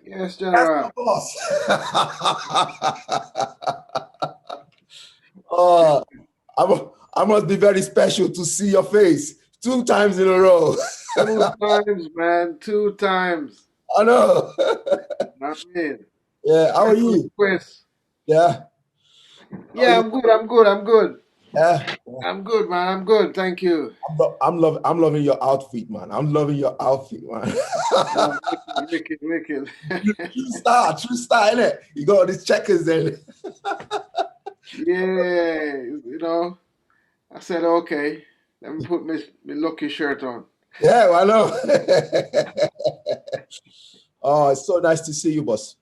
Yes, That's General. the boss. Oh, I must be very special to see your face 2 times in a row. 2 times, man. 2 times. I know. I mean, Yeah, how are special you? request. Yeah, how are Yeah, you? I'm good. I'm good. I'm good. Yeah, I'm good, man. I'm good. Thank you. I'm loving your outfit, man. I'm loving your outfit, man. Yeah, wicked, wicked, wicked. True star, innit? You got all these checkers there. Yeah, I said, okay, let me put my lucky shirt on. Yeah, I know. Oh, it's so nice to see you, boss.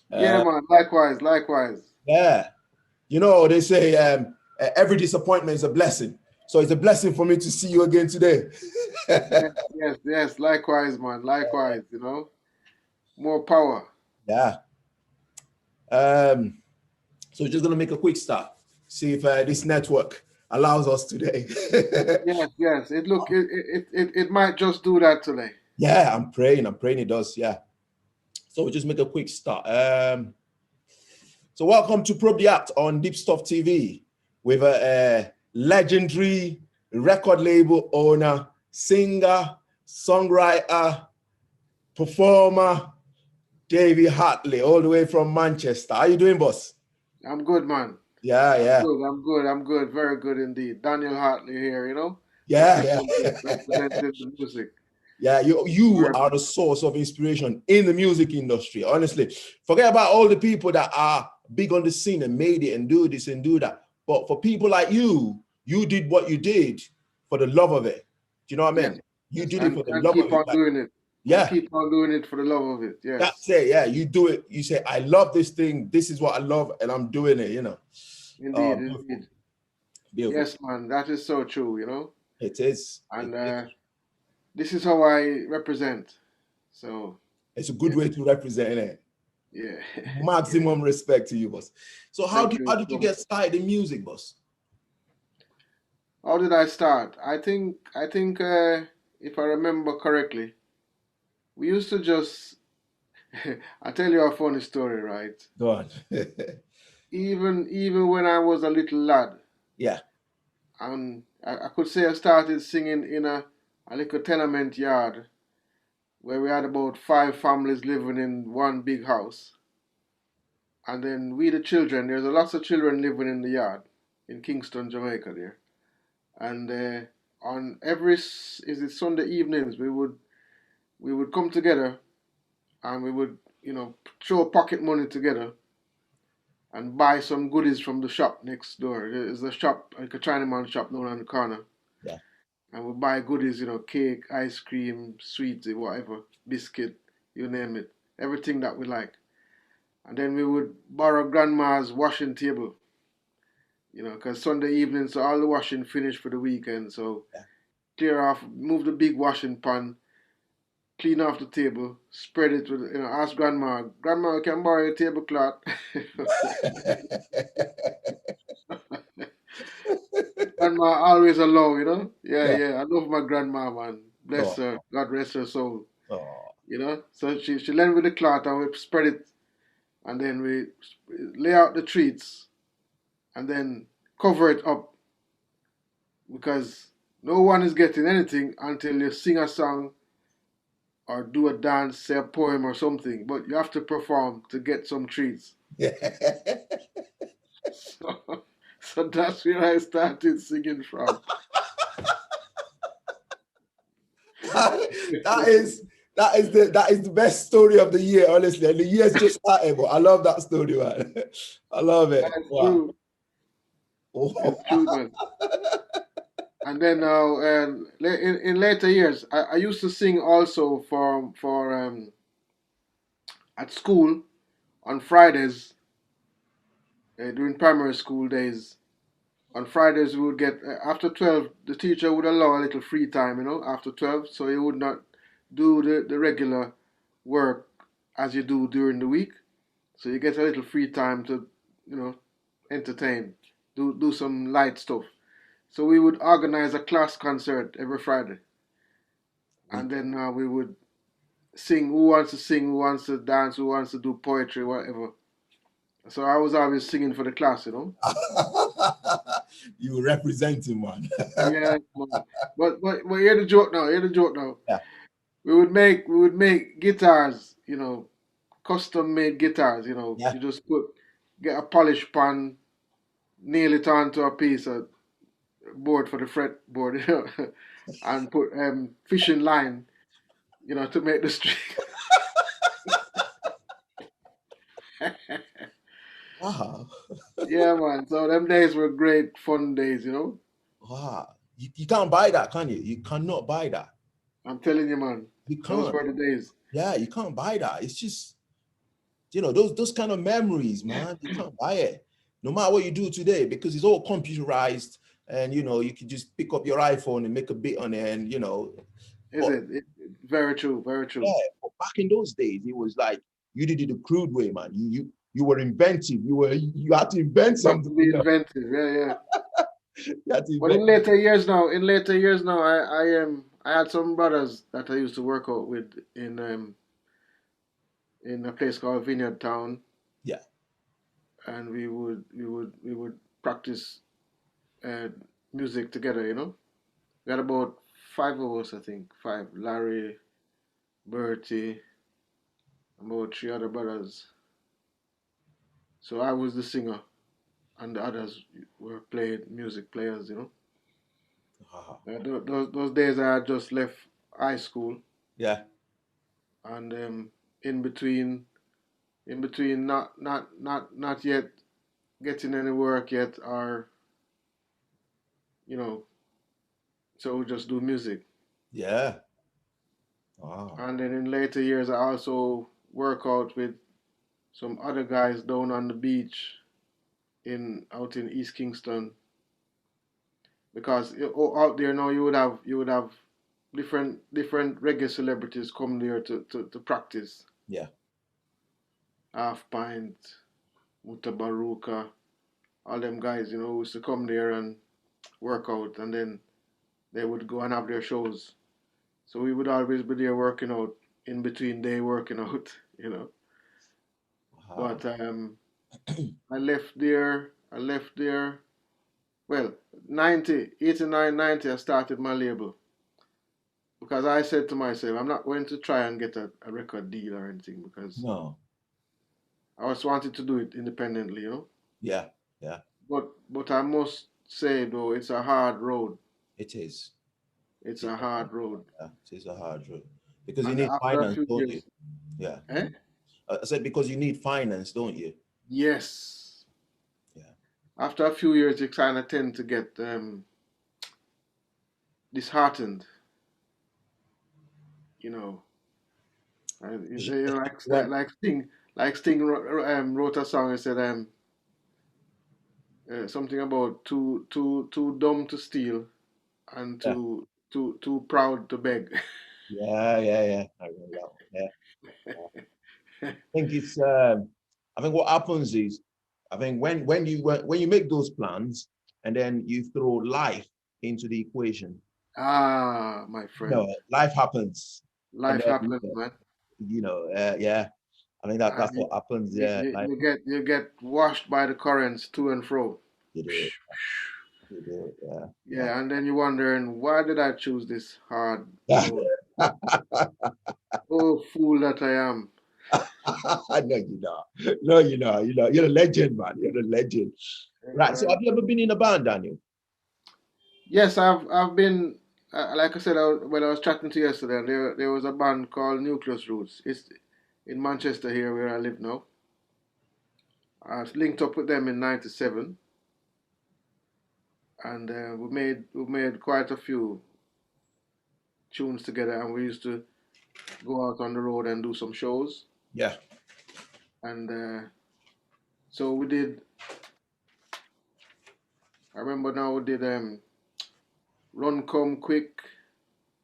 Yeah, Uh, man. Likewise, likewise. yeah. You know, they say every disappointment is a blessing. So it's a blessing for me to see you again today. Yes, yes, yes. Likewise, man. Likewise, more power. Yeah. So we're just going to make a quick start, see if this network allows us today. Yes, yes. It might just do that today. Yeah, I'm praying. I'm praying it does. Yeah. So we'll just make a quick start. So welcome to Probe the Act on Deepstuff TV with a legendary record label owner, singer, songwriter, performer, Davey Hartley, all the way from Manchester. How you doing, boss? I'm good, man. Yeah, I'm yeah, good. I'm good. I'm good. Very good indeed. Daniel Hartley here, yeah, representing the music. yeah. You Very are the source of inspiration in the music industry. Honestly, forget about all the people that are big on the scene and made it and do this and do that. But for people like you did what you did for the love of it. Do you know what I Yes, mean? You yes. did it And for the and love of keep it. on Like, doing it. And yeah, keep on doing it for the love of it. that's Yes. it. Yeah, you do it. You say, I love this thing. This is what I love, and I'm doing it. Indeed, Beautiful, indeed. beautiful. Yes, man. That is so true. It is. And this is how I represent. So It's a good yeah, way to represent it. yeah, yeah. Maximum respect to you, boss. So Thank you how did you so much. get started in music, boss? How did I start? I think if I remember correctly, we used to just I'll tell you a funny story, right? Go on. Even when I was a little lad, Yeah, and I could say I started singing in a little tenement yard where we had about 5 families living in one big house. And then we the children, there's a lots of children living in the yard in Kingston, Jamaica there. And on is it Sunday evenings we would come together and we would, throw pocket money together and buy some goodies from the shop next door. There's a shop, like a Chinaman shop down on the corner. yeah. And we buy goodies, cake, ice cream, sweets, whatever, biscuit, you name it. Everything that we like. And then we would borrow grandma's washing table, because Sunday evening, so all the washing finished for the weekend. So Yeah. clear off, move the big washing pan, clean off the table, spread it with, ask grandma, can I borrow your tablecloth? Grandma always allow, Yeah, Yeah. yeah. I love my grandma, man. Bless Oh, her. God rest her soul. oh. So she lent me the cloth and we spread it, and then we lay out the treats, and then cover it up because no one is getting anything until you sing a song or do a dance, say a poem or something. But you have to perform to get some treats. So, so that's where I started singing from. that is that is the best story of the year, honestly. And the year's just started, but I love that story, man. I love it. That's Wow. true. It's true, man. And then now, in later years, I used to sing also for at school on Fridays, during primary school days. On Fridays, we would get after 12. The teacher would allow a little free time, after 12, so you would not do the regular work as you do during the week. So you get a little free time to, you know, entertain, do some light stuff. So we would organize a class concert every Friday, We and then we would sing, who wants to sing, who wants to dance, who wants to do poetry, whatever. So I was always singing for the class, you know. You were representing one. Yeah, man. But hear the joke now. Hear the joke now. Yeah. We would make guitars, you know, custom made guitars. You know, Yeah. you just get a polish pan, nail it onto a piece of board for the fretboard, you know, and put fishing line, you know, to make the string. Wow. Yeah, man. So them days were great, fun days, you know. Wow. You can't buy that, can you? You cannot buy that. I'm telling you, man. You Those can't. were the days. Yeah, you can't buy that. It's just, those kind of memories, man. You can't buy it. No matter what you do today, because it's all computerized, and you can just pick up your iPhone and make a bit on it, and Is but very true, very yeah, true. but back in those days, it was like you did it the crude way, man. You were inventive. You had to invent Got something, to be inventive. Yeah, yeah. You had to But invent. in later years now, I had some brothers that I used to work out with in a place called Vineyard Town, Yeah. and we would practice uh, music together. You know, we had about five of us, I think, five. Larry, Bertie, about three other brothers. So I was the singer, and the others were played music players. You know, Wow. those days I had just left high school, Yeah. and in between not yet getting any work yet, or you know, so we just do music. Yeah. Wow. And then in later years I also work out with some other guys down on the beach in out in East Kingston, because out there now you would have different reggae celebrities come there to practice. Yeah. Half Pint, Mutabaruka, all them guys, used to come there and work out, and then they would go and have their shows. So we would always be there working out in between day working out, you know. Wow. But I left there. Well, 90, 89, 90, I started my label because I said to myself, I'm not going to try and get a record deal or anything because No. I was wanted to do it independently, you know. Yeah. Yeah. But I must say though, it's a hard road. It is. It's It is a a hard, hard road. yeah, it is a hard road because you And need after a finance, few don't you? years, Yeah. eh? I said because you need finance, don't you? Yes. Yeah. After a few years, you kind of tend to get disheartened, you know. And like What? Sting wrote a song and said something about too dumb to steal and Yeah. too proud to beg. Yeah. Yeah. Yeah. I remember that one. Yeah. Yeah. I think it's. I think what happens is, I think when you make those plans and then you throw life into the equation, Ah, my friend, life happens, and life then happens, man. yeah. I think that's And what happens. you, Yeah. you, Life. you get you get washed by the currents to and fro. You do it. You do it. Yeah. Yeah. Yeah, and then you're wondering, why did I choose this hard road? Oh, fool that I am. No, you're not. No, you're not. You're a legend, man. You're a legend. Right. So, Uh, have you ever been in a band, Daniel? yes, I've been like I said when I was chatting to you yesterday. There was a band called Nucleus Roots. It's in Manchester here where I live now. I linked up with them in '97, and we made quite a few tunes together, and we used to go out on the road and do some shows. Yeah. And so we did. I remember now we did Run Come Quick.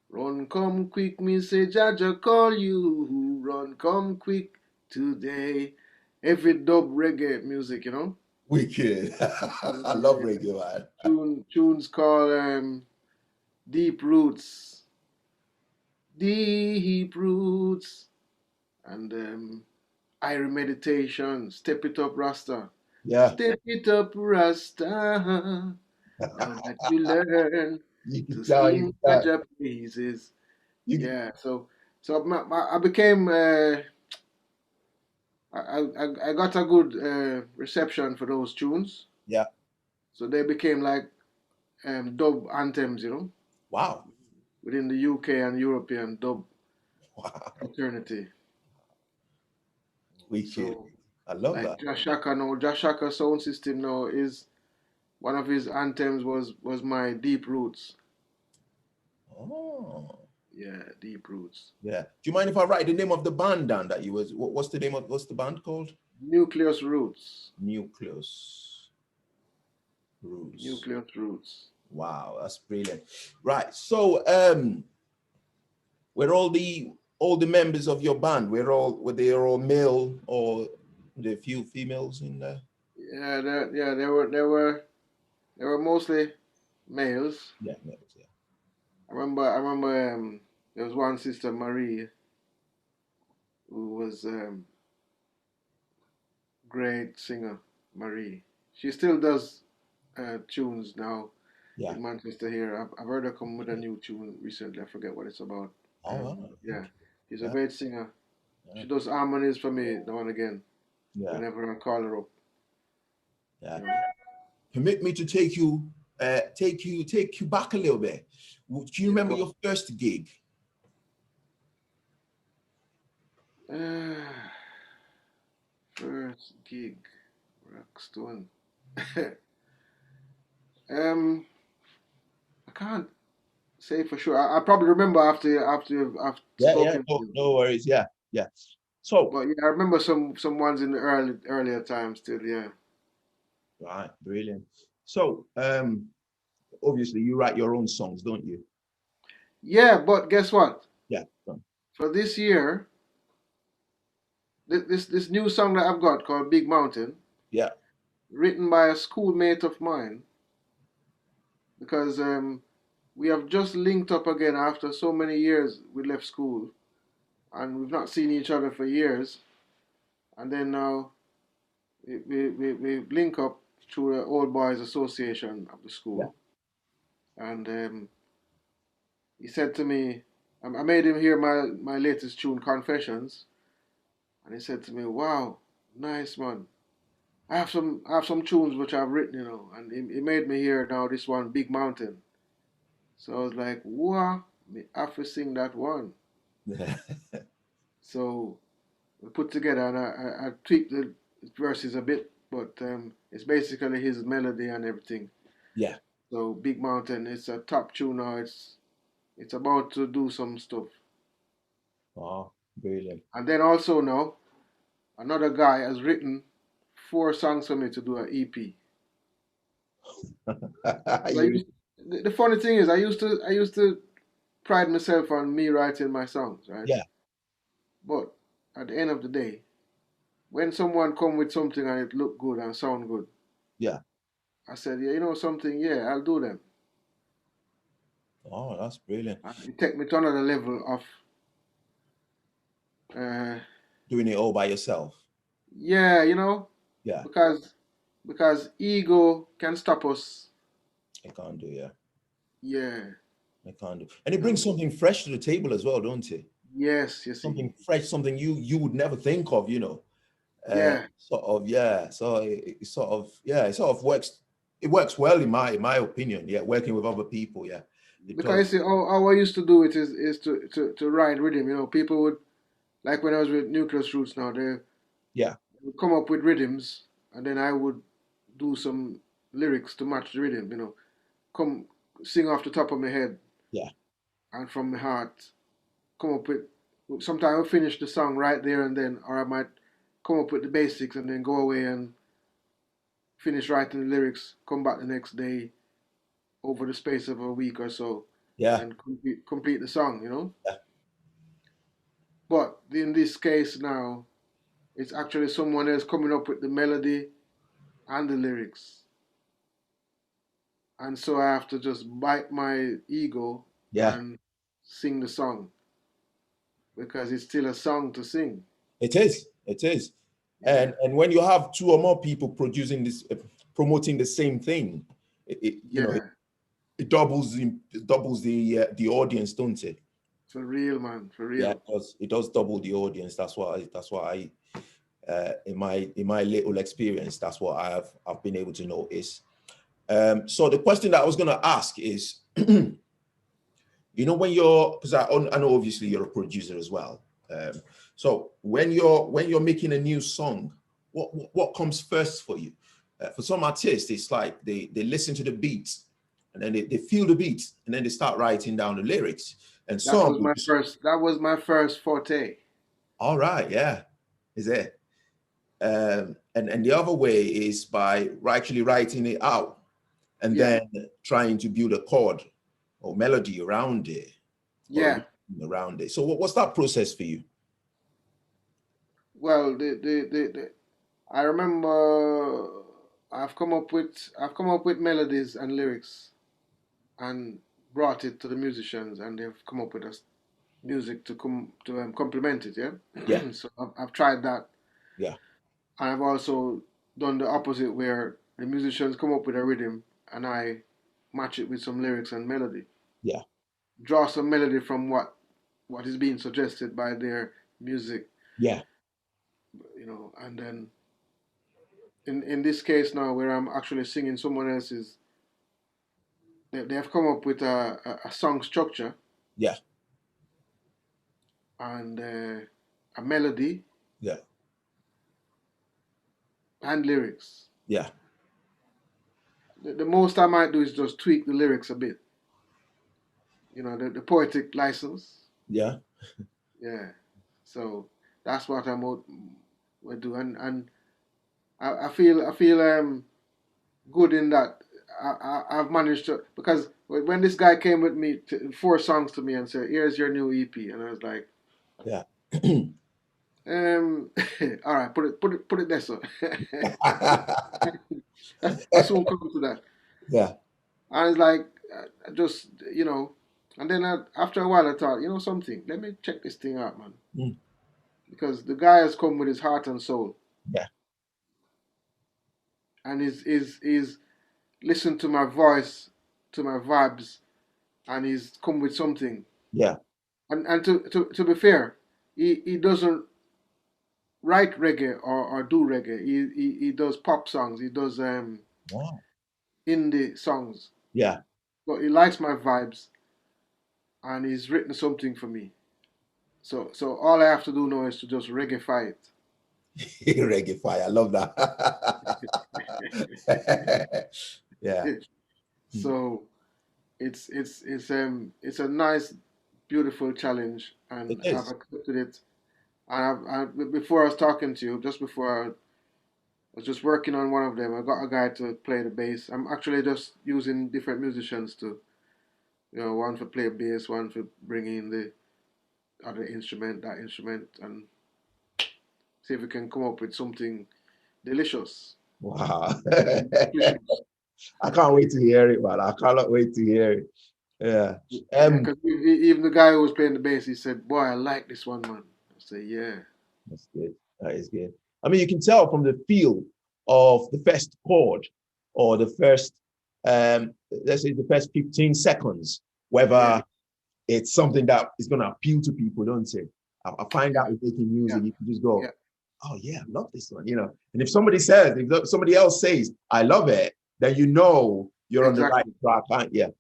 Run come quick, me say Jaja call you. Run come quick today. Every dub reggae music, you know. Wicked. I love And, reggae, man. tunes called Deep Roots. Deep Roots, and Iron Meditation, Step It Up Rasta. Yeah. Step it up, Rasta. All that you learn You to can tell, you sing can tell. Jaja praises. You can, Yeah, so I became I got a good reception for those tunes. yeah. So they became like dub anthems, Wow. within the UK and European dub Wow. fraternity. Wicked. So I love like that. Josh Shaka now, Josh Shaka sound system now is one of his anthems was my Deep Roots. Oh. Yeah, Deep Roots. Yeah. Do you mind if I write the name of the band down that you was what's the name of what's the band called? Nucleus Roots. Nucleus Roots. Nucleus Roots. Wow, that's brilliant. Right. So were all the members of your band, were they all male or were there a few females in there? Yeah, they were mostly males. Yeah, males, yeah. I remember there was one sister Marie who was great singer. Marie. She still does tunes now Yeah. in Manchester here. I've heard her come with a new tune recently. I forget what it's about. Oh, wow. Yeah, she's a Yeah, great singer. yeah, She does harmonies for me now and again yeah, whenever I call her up. yeah. You know. Permit me to take you back a little bit. Do you Yeah, remember go your first gig? on. First gig, Rockstone. um, I can't say for sure. I probably remember after I've Yeah, yeah. spoken to No, you. no worries. Yeah, yeah. So, But yeah, I remember some ones in the earlier times still. Yeah. right, brilliant. So, obviously you write your own songs, don't you? Yeah, but guess what? Yeah. So, For this year, this new song that I've got called Big Mountain, yeah, written by a schoolmate of mine, because we have just linked up again after so many years we left school, and we've not seen each other for years, and then now we link up through the Old Boys Association of the yeah, school, and he said to me, I made him hear my latest tune, Confessions, and he said to me, "Wow, nice man. I have some tunes which I've written, and he made me hear now this one, Big Mountain." So I was like, "Wow, I have to sing that one." yeah, So we put together, and I tweaked the verses a bit, but it's basically his melody and everything. yeah. So Big Mountain, it's a top tune now. It's about to do some stuff. Oh, brilliant. And then also now, another guy has written 4 songs for me to do an EP. So You, the funny thing is, I used to pride myself on me writing my songs, right? yeah, But at the end of the day, when someone come with something and it look good and sound good, yeah. I said, yeah, you know something, yeah, I'll do them. Oh, that's brilliant. And it take me to another level of, uh, Doing it all by yourself. yeah, Yeah, because ego can stop us. I can't do. Yeah, Yeah, I can't do. And it you know. brings something fresh to the table as well, don't it? Yes, you see. Something fresh, something you would never think of, Yeah, sort of, yeah. So it sort of, yeah, it sort of works. It works well in my opinion. Yeah, working with other people. Yeah, it because does. you see, how I used to do it is to ride rhythm. People would, like when I was with Nucleus Roots now, they Yeah, would come up with rhythms, and then I would do some lyrics to match the rhythm. Come sing off the top of my head yeah, and from my heart. Come up with. Sometimes I finish the song right there and then, or I might come up with the basics and then go away and finish writing the lyrics. Come back the next day over the space of a week or so yeah, and complete the song. yeah, But in this case now, it's actually someone else coming up with the melody and the lyrics. And so I have to just bite my ego yeah. and sing the song. because it's still a song to sing. It is. It is. Yeah. And when you have two or more people producing this, promoting the same thing, you know, Yeah. it doubles the audience, don't it? For real, man. For Yeah, real. it does double the audience. That's what I in my little experience, that's what I've been able to notice. So the question that I was going to ask is, when because I know obviously you're a producer as well. So when you're making a new song, what comes first for you? For some artists, it's like they listen to the beats and then they feel the beat and then they start writing down the lyrics. And That some was will my just, first. That was my first forte. all right, yeah, is it? And the other way is by actually writing it out and Yeah. then trying to build a chord or melody around it or a Yeah. rhythm around it. So what's that process for you? Well, I remember I've come up with melodies and lyrics and brought it to the musicians, and they've come up with music to complement it. Yeah. Yeah, So I've tried that, yeah, and I've also done the opposite, where the musicians come up with a rhythm and I match it with some lyrics and melody. yeah, Draw some melody from what is being suggested by their music, yeah, and then in this case now, where I'm actually singing someone else's, they have come up with a song structure yeah, and a melody yeah, and lyrics. yeah, The most I might do is just tweak the lyrics a bit, the poetic license. yeah. Yeah. So that's what would do, and I feel good in that. I've managed to, because when this guy came with me four songs to me and said, "Here's your new EP," and I was like, Yeah. all right, put it there, so I soon come to that. Yeah. And it's like, just and then after a while I thought, something, let me check this thing out, man, Mm. because the guy has come with his heart and soul, Yeah. and is listened to my voice, to my vibes, and he's come with something. Yeah. And to be fair, he doesn't write reggae or do reggae. He does pop songs. He does Wow. indie songs. Yeah. But he likes my vibes, and he's written something for me. So all I have to do now is to just reggaeify it. Reggae fire. I love that. Yeah. Mm. So it's a nice, beautiful challenge, It and I've is. accepted it. And before I was talking to you, just before I was just working on one of them, I got a guy to play the bass. I'm actually just using different musicians to, one for play bass, one for bring in the other instrument, that instrument, and see if we can come up with something delicious, Wow. nutritious. I can't wait to hear it, man. I cannot wait to hear it. Yeah. Yeah, because even the guy who was playing the bass, he said, "Boy, I like this one, man." I say, "Yeah, That's good. That is good. I mean, you can tell from the feel of the first chord or the first, let's say the first 15 seconds, yeah, whether it's something that is going to appeal to people, don't it? I find yeah, out with making yeah, music, you can just go, yeah." oh yeah, I love this one. And if somebody else says, I love it, then you're on the right Exactly. track, aren't you?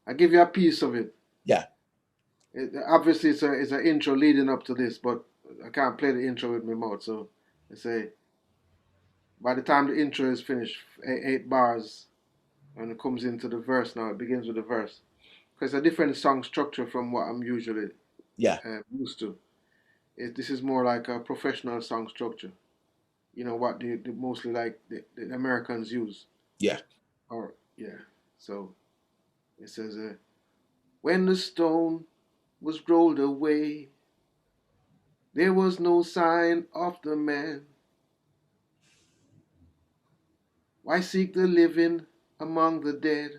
I give you a piece of it. Yeah. Obviously, it's an intro leading up to this, but I can't play the intro with my mouth. So I say, by the time the intro is finished, 8 bars, and it comes into the verse now, it begins with the verse. Because it's a different song structure from what I'm usually Yeah. used to. This is more like a professional song structure. What mostly like the Americans use. Yeah. Or, yeah. So it says, when the stone was rolled away, there was no sign of the man. Why seek the living among the dead?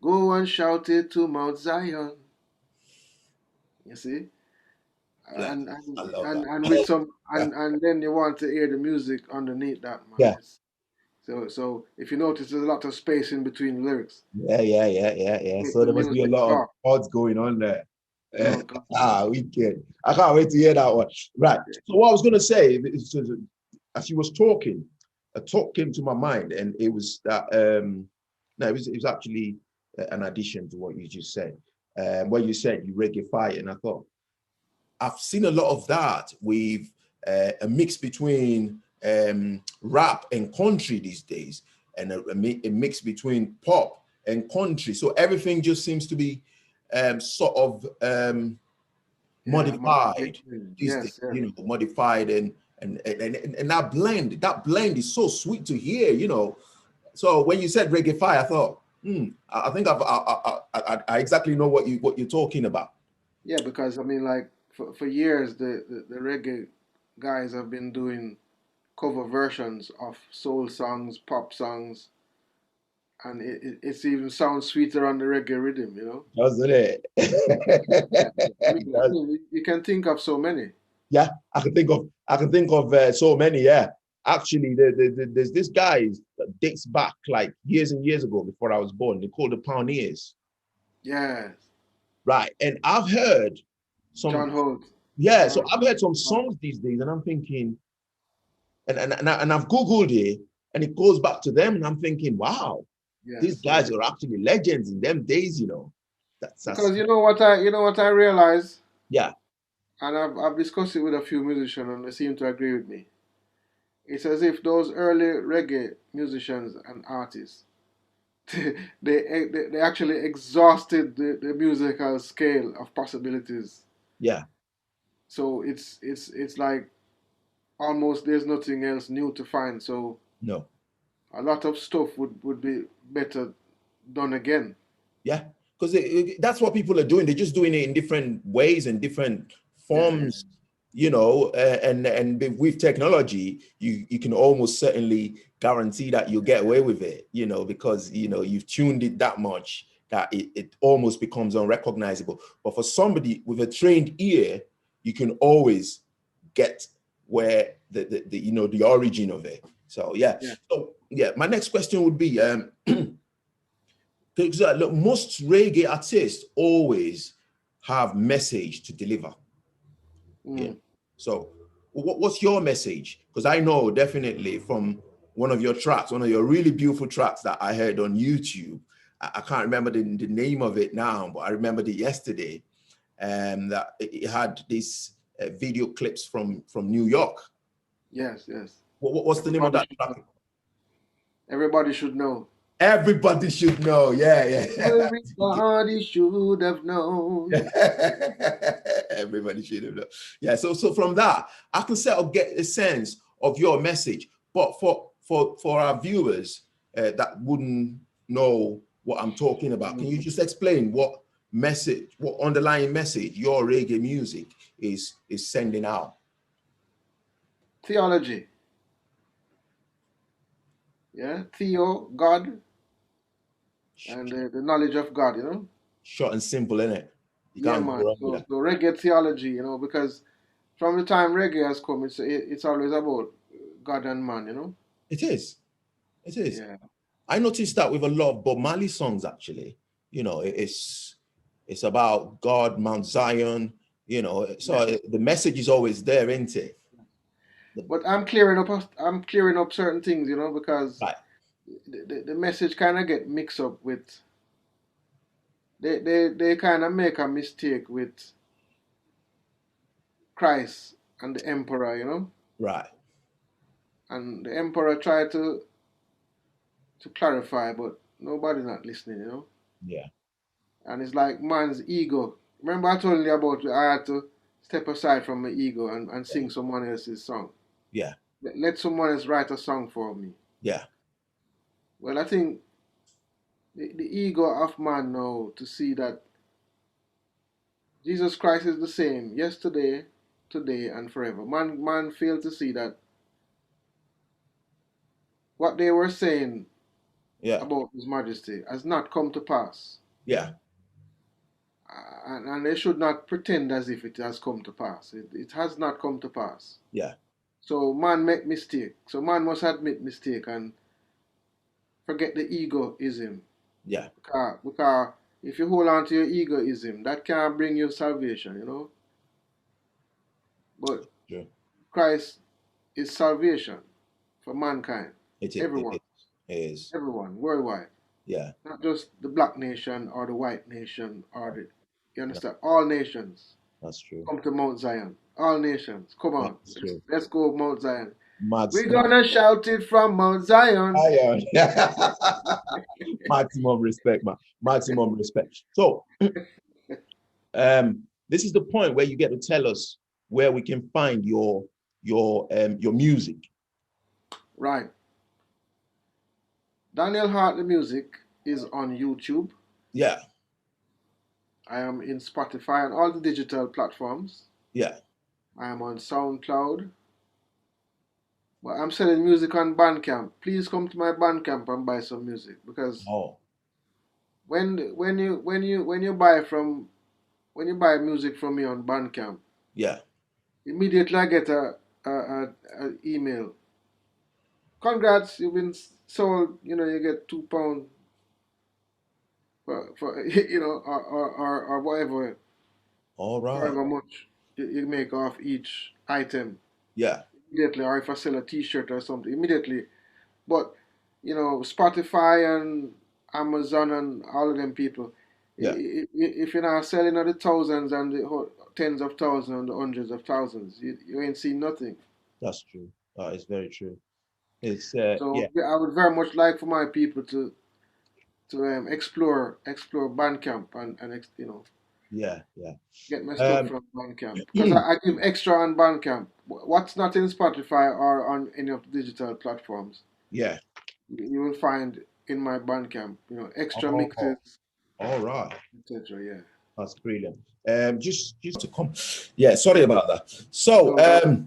Go and shout it to Mount Zion. You see, Yeah, and I and love and, that. and with some and then you want to hear the music underneath that, man. Yeah, So if you notice, there's a lot of space in between lyrics. yeah. Make So the there must be a music lot of talk. odds going on there. God, Wicked. I can't wait to hear that one. Right. So what I was going to say is, as you was talking, a thought came to my mind, and it was that no, it was actually an addition to what you just said. Where you said you reggae, and I thought I've seen a lot of that with a mix between rap and country these days, and a mix between pop and country. So everything just seems to be sort of yeah, modified these days, yes, yes. modified, and that blend is so sweet to hear. So when you said reggae fire, I thought, I think I exactly know what you're talking about. Yeah, because I mean, like for years, the reggae guys have been doing cover versions of soul songs, pop songs, and it's even sounds sweeter on the reggae rhythm, you know? Doesn't it? Yeah. I mean, It does. you can think of so many. Yeah, I can think of so many. Yeah, actually, there's this guy that dates back like years and years ago before I was born. They called the Pioneers, Yes, right? And I've heard some, John Holt, yeah. So John. I've heard some songs these days, and I'm thinking, and I've googled it, and it goes back to them, and I'm thinking, wow, these Yes, guys yes. are actually legends in them days. That's Because you know what I realize, yeah, and I've discussed it with a few musicians, and they seem to agree with me. It's as if those early reggae musicians and artists they actually exhausted the musical scale of possibilities. yeah, So it's like almost there's nothing else new to find. So no. a lot of stuff would be better done again. Yeah, because that's what people are doing. They're just doing it in different ways and different Yeah, yeah, forms, and with technology, you can almost certainly guarantee that you'll get away with it, because you've tuned it that much that it almost becomes unrecognizable. But for somebody with a trained ear, you can always get where the origin of it. So yeah. yeah. So yeah, my next question would be because look, most reggae artists always have message to deliver. Yeah. Mm. So, what's your message? Because I know definitely from one of your tracks, one of your really beautiful tracks that I heard on YouTube. I can't remember the name of it now, but I remembered it yesterday. That it had these video clips from New York. Yes, yes. What's the name of Everybody that should know. track? Everybody should know. Everybody should know. Yeah, yeah. Everybody should have known. Everybody should have known. Yeah. So from that, I can sort of get a sense of your message. But for our viewers that wouldn't know what I'm talking about, can you Mm. just explain what underlying message your reggae music is sending out? Theology, yeah. Theo, God, and the knowledge of God, you know. Short and simple, innit? You Yeah, can't go man. wrong with So that. reggae theology, you know, because from the time reggae has come, it's always about God and man, you know. It is. It is. Yeah. I noticed that with a lot of Bob Marley songs, actually. It's about God, Mount Zion. So Yes. the message is always there, isn't it? The- But I'm clearing up certain things, you know, because right. the message kind of get mixed up with they kind of make a mistake with Christ and the emperor, you know, Right. and the emperor tried to clarify, but nobody not listening, you know, Yeah. and it's like man's ego. Remember I told you about I had to step aside from my ego and sing someone else's song. Yeah. Let someone else write a song for me. Yeah. Well, I think the ego of man now to see that Jesus Christ is the same yesterday, today, and forever. Man failed to see that what they were saying Yeah. about His Majesty has not come to pass. Yeah. and they should not pretend as if it has come to pass. It has not come to pass. Yeah. So man make mistake. So man must admit mistake and forget the egoism. Yeah. Because if you hold on to your egoism, that can't bring you salvation, you know. But True. Christ is salvation for mankind, It everyone, is. everyone, worldwide. Yeah. Not just the black nation or the white nation or the, you Yeah. understand? All nations That's true. come to Mount Zion. All nations, come on, That's true. let's go Mount Zion. Max. We're gonna shout it from Mount Zion. Maximum respect, man. Maximum respect. So, this is the point where you get to tell us where we can find your music. Right. Daniel Hartley Music is on YouTube. Yeah. I am in Spotify and all the digital platforms. Yeah. I am on SoundCloud. But I'm selling music on Bandcamp. Please come to my Bandcamp and buy some music because Oh. when you buy music from me on Bandcamp, Yeah. immediately I get a email. Congrats, you've been sold. You know, you get £2 for you know or whatever All right. however much you make off each item Yeah. immediately. Or if I sell a T-shirt or something immediately. But you know, Spotify and Amazon and all of them people, Yeah. if you're not selling at the thousands and the tens of thousands and the hundreds of thousands, you ain't seen nothing. That's true. It's very true. It's So yeah. yeah, I would very much like for my people to explore Bandcamp and you know Yeah. Yeah. get my stuff Um, from Bandcamp because I give extra on Bandcamp. What's not in Spotify or on any of the digital platforms, yeah. you will find in my Bandcamp. You know, extra Oh, mixes, all right. etc. Yeah. That's brilliant. Just to come. Yeah, sorry about that. So, No,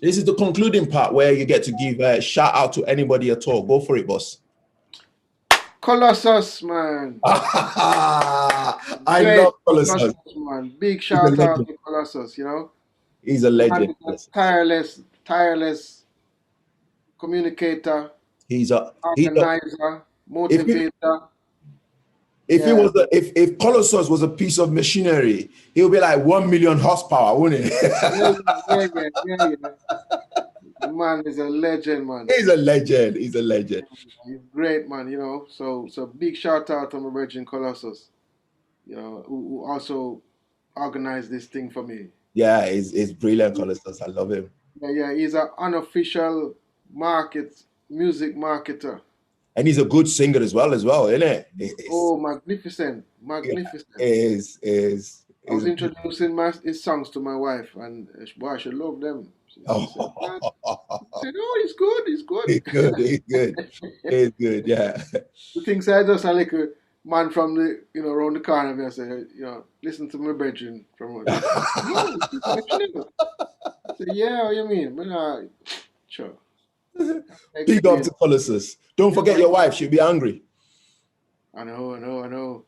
this is the concluding part where you get to give a shout out to anybody at all. Go for it, boss. Colossus, man. I Great love Colossus. Colossus, man. Big He's a shout out legend. to Colossus, you know. He's a The man legend. is a Yes. tireless communicator, He's a organizer, if he motivator. if he Yeah, was if Colossus was a piece of machinery, he'll be like 1 million horsepower, wouldn't he? yeah. The man is a legend, man. He's a legend. He's a legend. He's great, man, you know. So big shout out to my Virgin Colossus, you know, who also organized this thing for me. Yeah, he's brilliant, Colossus. I love him. Yeah, he's an unofficial music marketer. And he's a good singer as well, isn't it? Oh, magnificent. Yeah, I was is introducing his songs to my wife, and boy, she loved them. She said, "Man," she said, "Oh, he's good." he's good, he's good, yeah. The things I just like a man from the around the corner. Me, I say, listen to my bedroom from. No, I say, yeah, what you mean? But sure. Big up Explain. to Colossus. Don't Yeah, forget man. your wife, she'll be angry. I know.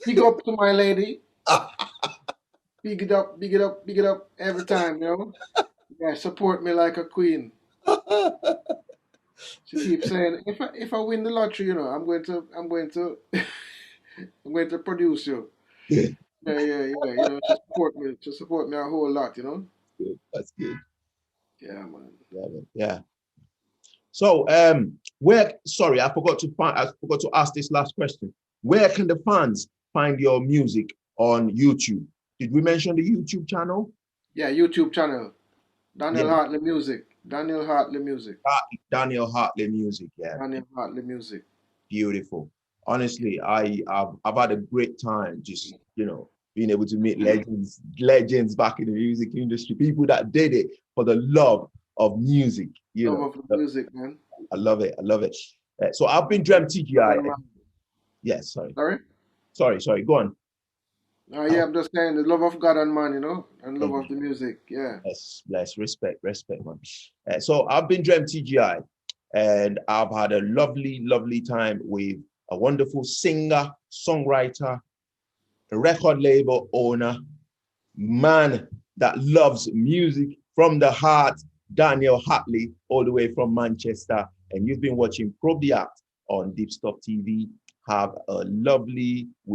Big up to my lady. Big it up every time, you know. Yeah, support me like a queen. She keeps saying, if I win the lottery, I'm going to produce you. Yeah, Yeah. She support me a whole lot, you know. good. That's good. Yeah, man. Yeah, man. Yeah. So, sorry, I forgot to ask this last question. Where can the fans find your music on YouTube? Did we mention the YouTube channel? Yeah, YouTube channel. Yeah, Daniel Hartley Music. Daniel Hartley Music. Daniel Hartley Music. Yeah, Daniel Hartley Music. beautiful. Honestly, I've had a great time just being able to meet legends back in the music industry, people that did it for the love of music. Love of the music, man. I love it. I love it. So I've been Drem TGI. Yes, Sorry? sorry. Go on. Yeah, I'm just saying the love of God and man, and love of the music. Yeah. Yes, bless, respect, man. So I've been Drem TGI, and I've had a lovely, lovely time with a wonderful singer, songwriter, a record label owner, man that loves music from the heart, Daniel Hartley, all the way from Manchester. And you've been watching Probe the Act on Deepstuff TV. Have a lovely week.